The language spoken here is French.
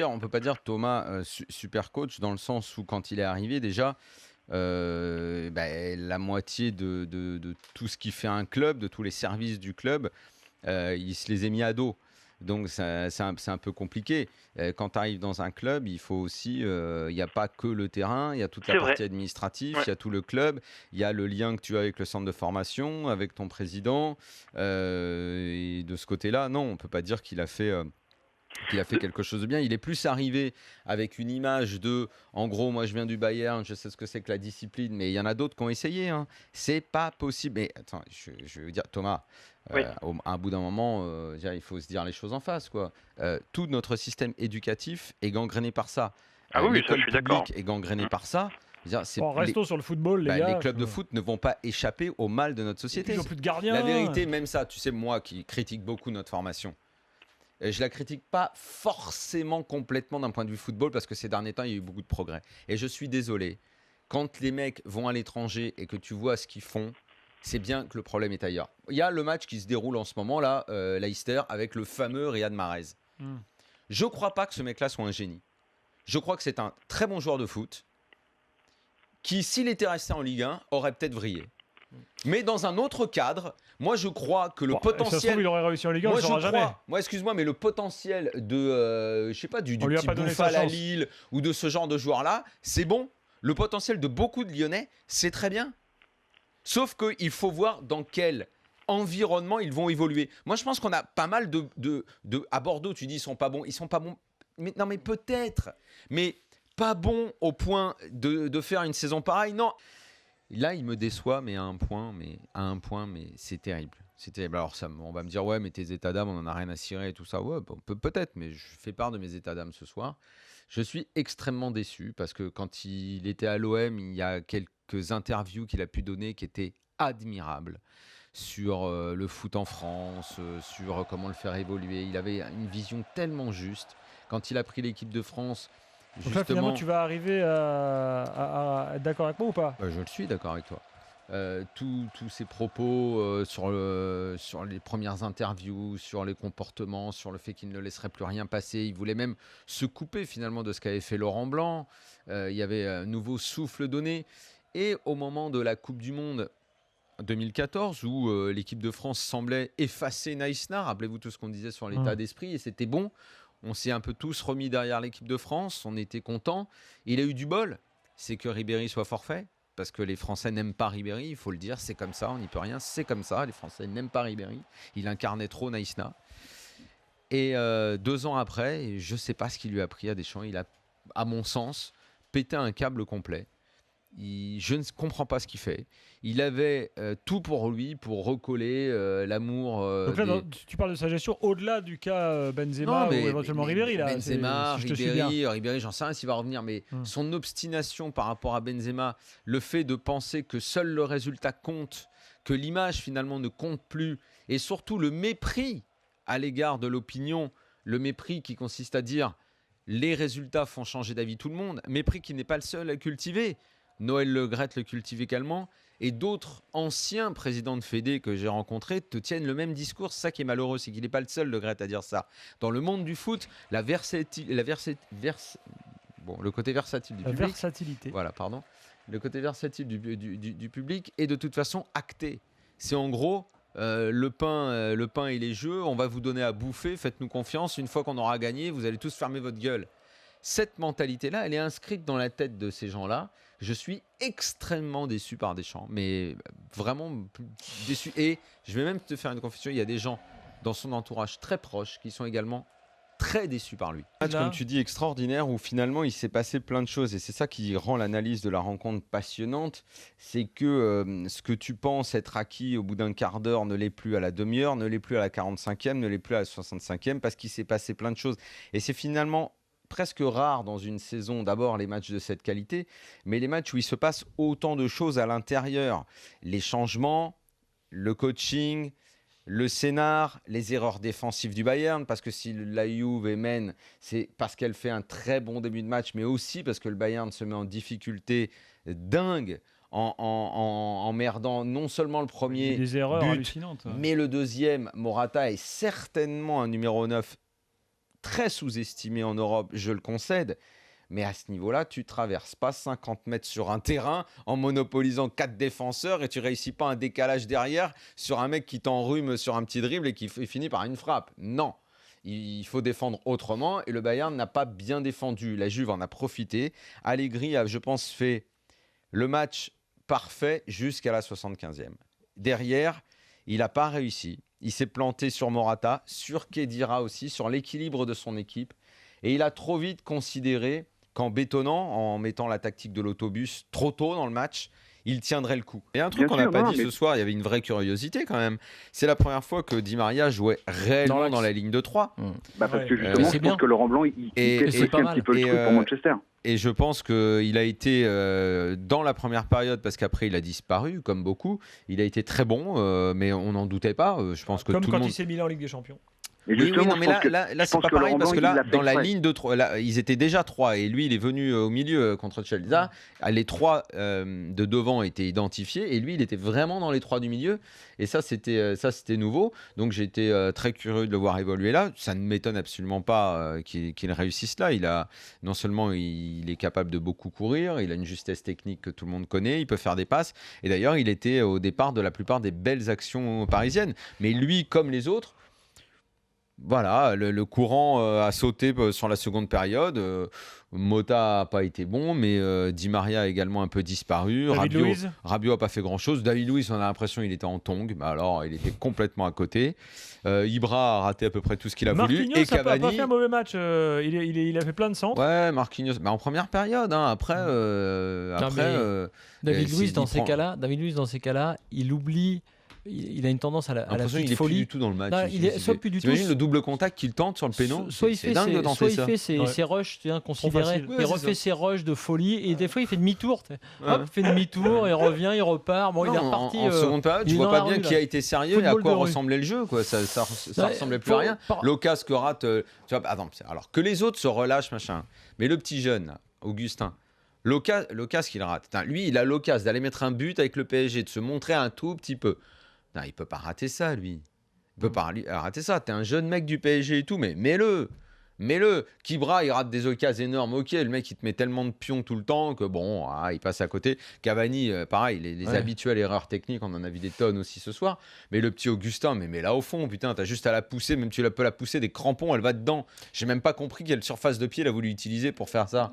On ne peut pas dire Thomas super coach dans le sens où quand il est arrivé déjà, la moitié de tout ce qui fait un club, de tous les services du club, il se les est mis à dos. Donc c'est un peu compliqué. Quand tu arrives dans un club, il faut aussi, il n'y a pas que le terrain, il y a toute la C'est vrai. partie administrative, Ouais. il y a tout le club, il y a le lien que tu as avec le centre de formation, avec ton président. Et de ce côté-là, non, on ne peut pas dire qu'il a fait quelque chose de bien. Il est plus arrivé avec une image de, en gros, moi je viens du Bayern, je sais ce que c'est que la discipline, mais il y en a d'autres qui ont essayé. Hein. C'est pas possible. Mais attends, je veux dire, Thomas, Oui. à un bout d'un moment, il faut se dire les choses en face, quoi. Tout notre système éducatif est gangréné par ça. Ah oui, ça, je L'école suis d'accord. publique est gangrénée par ça. Je veux dire, Bon, restons sur le football, les gars. les clubs de foot ne vont pas échapper au mal de notre société. Ils n'ont plus de gardiens. La vérité, même ça, tu sais, moi qui critique beaucoup notre formation, je la critique pas forcément complètement d'un point de vue football parce que ces derniers temps, il y a eu beaucoup de progrès. Et je suis désolé, quand les mecs vont à l'étranger et que tu vois ce qu'ils font, c'est bien que le problème est ailleurs. Il y a le match qui se déroule en ce moment là, Leicester, avec le fameux Riyad Mahrez. Je crois pas que ce mec-là soit un génie. Je crois que c'est un très bon joueur de foot qui, s'il était resté en Ligue 1, aurait peut-être vrillé. Mais dans un autre cadre, moi je crois que le Ça se potentiel. trouve, il aurait réussi en Ligue 1, on ne saura jamais. Moi, excuse-moi, mais le potentiel de, je sais pas, du On lui a petit pas donné sa Bouffal à chance. Lille ou de ce genre de joueur-là, c'est bon. Le potentiel de beaucoup de Lyonnais, c'est très bien. Sauf qu'il faut voir dans quel environnement ils vont évoluer. Moi, je pense qu'on a pas mal à Bordeaux, tu dis ils sont pas bons. Ils sont pas bons. Mais, non, mais peut-être. Mais pas bons au point de faire une saison pareille. Non. Là, il me déçoit, mais à un point, mais c'est terrible. C'est terrible. Alors, on va me dire, ouais, mais tes états d'âme, on en a rien à cirer et tout ça. Ouais, bon, peut-être, mais je fais part de mes états d'âme ce soir. Je suis extrêmement déçu parce que quand il était à l'OM, il y a quelques interviews qu'il a pu donner qui étaient admirables sur le foot en France, sur comment le faire évoluer. Il avait une vision tellement juste. Quand il a pris l'équipe de France, Donc là, finalement, tu vas arriver à être d'accord avec moi ou pas? Je le suis d'accord avec toi. Tous ces propos sur les premières interviews, sur les comportements, sur le fait qu'il ne laisserait plus rien passer. Il voulait même se couper finalement de ce qu'avait fait Laurent Blanc. Il y avait un nouveau souffle donné. Et au moment de la Coupe du Monde 2014, où l'équipe de France semblait effacer Naïsna, rappelez-vous tout ce qu'on disait sur l'état d'esprit, et c'était bon. On s'est un peu tous remis derrière l'équipe de France, on était contents. Il a eu du bol, c'est que Ribéry soit forfait, parce que les Français n'aiment pas Ribéry, il faut le dire, c'est comme ça, on n'y peut rien, c'est comme ça, les Français n'aiment pas Ribéry. Il incarnait trop Naïsna. Et 2 ans après, je ne sais pas ce qu'il lui a pris à Deschamps, il a, à mon sens, pété un câble complet. Je ne comprends pas ce qu'il fait. Il avait tout pour lui, pour recoller l'amour. Donc là, tu parles de sa gestion au-delà du cas Benzema ou éventuellement Ribéry. Là, Benzema, Ribéry, j'en sais rien s'il va revenir, mais son obstination par rapport à Benzema, le fait de penser que seul le résultat compte, que l'image finalement ne compte plus, et surtout le mépris à l'égard de l'opinion, le mépris qui consiste à dire les résultats font changer d'avis tout le monde, mépris qui n'est pas le seul à cultiver. Noël Le Graët le cultive également, et d'autres anciens présidents de Fédé que j'ai rencontrés te tiennent le même discours. C'est ça qui est malheureux, c'est qu'il n'est pas le seul, Le Graët, à dire ça. Dans le monde du foot, le côté versatile du public, versatilité. voilà, pardon, le côté versatile du public est de toute façon acté. C'est en gros le pain et les jeux, on va vous donner à bouffer, faites-nous confiance, une fois qu'on aura gagné, vous allez tous fermer votre gueule. Cette mentalité-là, elle est inscrite dans la tête de ces gens-là. Je suis extrêmement déçu par Deschamps, mais vraiment déçu. Et je vais même te faire une confession, il y a des gens dans son entourage très proches qui sont également très déçus par lui. Match, comme tu dis, extraordinaire, où finalement il s'est passé plein de choses, et c'est ça qui rend l'analyse de la rencontre passionnante, c'est que ce que tu penses être acquis au bout d'un quart d'heure ne l'est plus à la demi-heure, ne l'est plus à la 45e, ne l'est plus à la 65e, parce qu'il s'est passé plein de choses. Et c'est finalement presque rare dans une saison, d'abord les matchs de cette qualité, mais les matchs où il se passe autant de choses à l'intérieur. Les changements, le coaching, le scénar, les erreurs défensives du Bayern, parce que si la Juve mène, c'est parce qu'elle fait un très bon début de match, mais aussi parce que le Bayern se met en difficulté dingue en merdant non seulement le premier des erreurs but, hallucinantes, mais le deuxième. Morata est certainement un numéro 9 très sous-estimé en Europe, je le concède. Mais à ce niveau-là, tu traverses pas 50 mètres sur un terrain en monopolisant 4 défenseurs et tu réussis pas un décalage derrière sur un mec qui t'enrhume sur un petit dribble et qui finit par une frappe. Non, il faut défendre autrement et le Bayern n'a pas bien défendu. La Juve en a profité. Allegri a, je pense, fait le match parfait jusqu'à la 75e. Derrière, il n'a pas réussi. Il s'est planté sur Morata, sur Khedira aussi, sur l'équilibre de son équipe. Et il a trop vite considéré qu'en bétonnant, en mettant la tactique de l'autobus trop tôt dans le match, il tiendrait le coup. Et un truc qu'on n'a pas dit ce soir, il y avait une vraie curiosité quand même. C'est la première fois que Di Maria jouait réellement dans la ligne de 3. Parce que justement, je pense que Laurent Blanc, il testait un petit peu le truc pour Manchester. Et je pense qu'il a été, dans la première période, parce qu'après il a disparu, comme beaucoup, il a été très bon, mais on n'en doutait pas. Je pense que comme tout quand le monde... il s'est mis là en Ligue des Champions. Mais là c'est pas pareil parce que là, dans la ligne de 3, là, ils étaient déjà 3 et lui, il est venu au milieu contre Chelsea. Les 3 de devant étaient identifiés et lui, il était vraiment dans les 3 du milieu. Et ça, c'était nouveau. Donc, j'ai été très curieux de le voir évoluer là. Ça ne m'étonne absolument pas qu'il réussisse là. Non seulement il est capable de beaucoup courir, il a une justesse technique que tout le monde connaît, il peut faire des passes. Et d'ailleurs, il était au départ de la plupart des belles actions parisiennes. Mais lui, comme les autres, voilà, le courant a sauté sur la seconde période. Mota n'a pas été bon, mais Di Maria a également un peu disparu. Rabiot n'a pas fait grand-chose. David Luiz, on a l'impression qu'il était en tongue. Mais alors, il était complètement à côté. Ibra a raté à peu près tout ce qu'il a voulu. Et Cavani n'a pas fait un mauvais match. Il a fait plein de centres. Ouais, Marquinhos. Mais en première période. Hein. Après, David Luiz, dans ces cas-là, il oublie... Il a une tendance à la petite folie. Il est plus du tout dans le match. Non, T'imagines le double contact qu'il tente sur le péno. Soit il fait ses rushs considérés. Il refait ses rushs de folie et des fois il fait demi-tour. Hop, il fait demi-tour et revient, il repart. Bon, il est reparti. En seconde période, tu vois pas bien qui a été sérieux et à quoi ressemblait le jeu. Quoi. Ça ressemblait plus à rien. L'occasion que rate. Tu vois, attends, alors que les autres se relâchent, machin. Mais le petit jeune, Augustin. L'occasion qu'il rate. Lui, il a l'occasion d'aller mettre un but avec le PSG, de se montrer un tout petit peu. Non, il peut pas rater ça, lui. Il peut pas rater ça. T'es un jeune mec du PSG et tout, mais mets-le. Kibra, il rate des occasions énormes. Ok, le mec, il te met tellement de pions tout le temps que bon, il passe à côté. Cavani, pareil, les habituelles erreurs techniques, on en a vu des tonnes aussi ce soir. Mais le petit Augustin, mais là au fond, putain, t'as juste à la pousser, même tu peux la pousser des crampons, elle va dedans. J'ai même pas compris quelle surface de pied il a voulu utiliser pour faire ça.